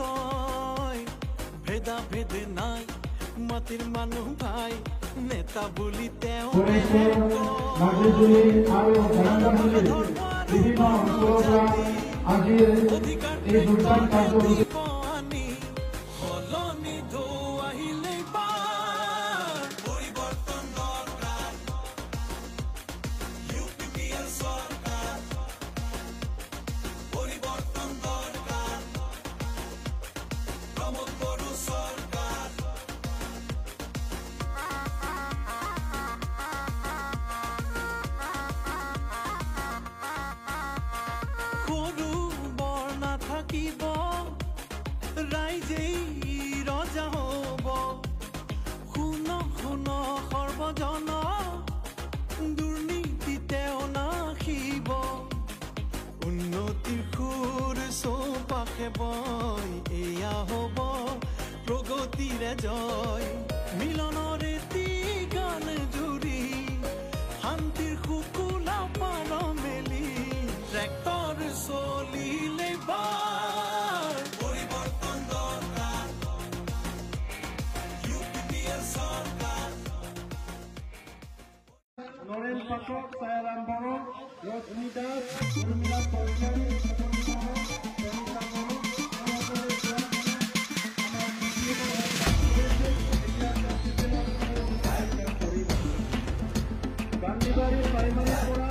ছয় ভেদা ভেদে নাই মাটিৰ মানুহ ভাই নেতা বুলি তেওঁ সলনি ঢৌ আহিলে পৰিৱৰ্তন দৰকাৰ UPPL চৰকাৰ পৰিৱৰ্তন দৰকাৰ প্ৰমোদ বড়ো চৰকাৰ সৰু বৰ নাথাকিব ৰাইজেই ৰজা হ'ব শুন শুন সৰ্বজন দুৰ্নীতি তেওঁ নাখিব উন্নতিৰ সুৰ চৌপাশে বয় এয়া হ'ব প্ৰগতিৰে জয় মিলনৰে গান জুৰি শান্তিৰ শুকুলা পাৰ মেলি ট্ৰেক্টৰ চলিলে পৰিৱৰ্তন দৰকাৰ UPPL চৰকাৰ নৰেন পাঠক ছায়াৰাম বড়ো ৰশ্মি দাস উৰ্মিলা চৌধুৰী গান্ধীবাৰী প্ৰাইমাৰী পৰা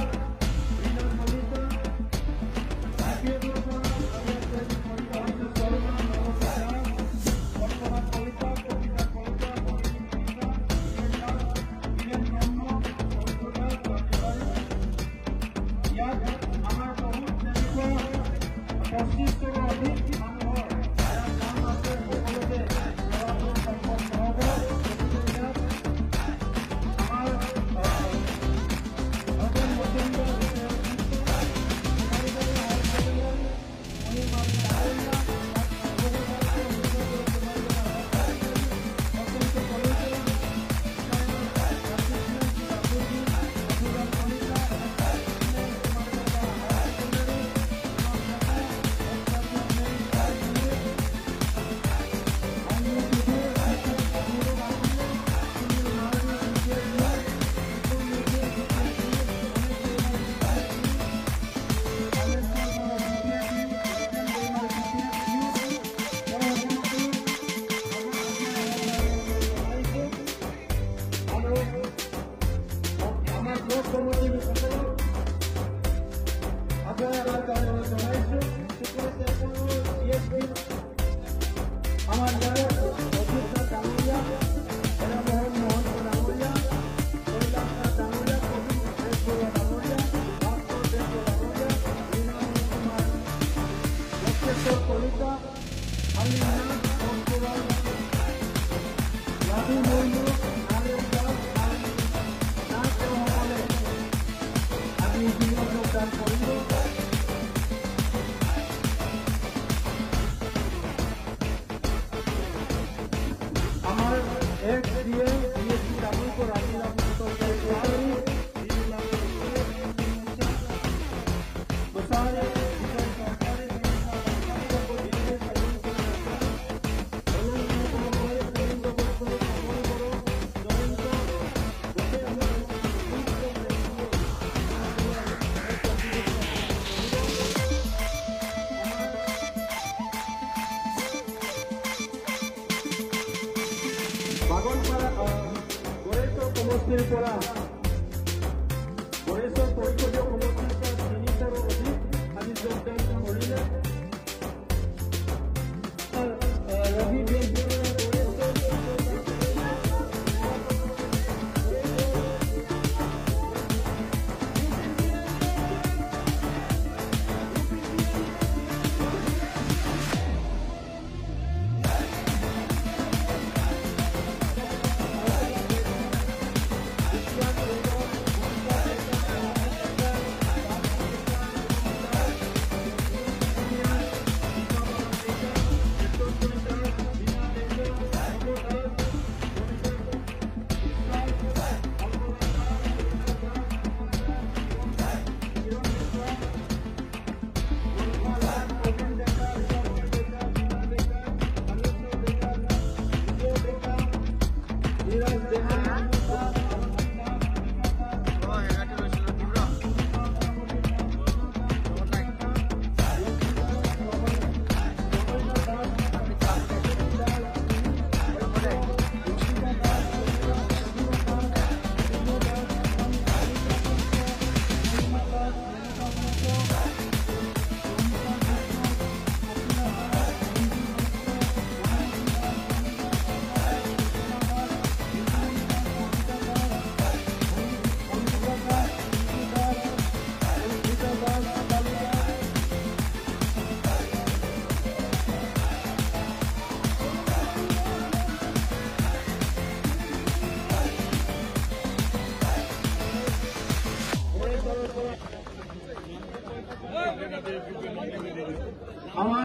আমাৰ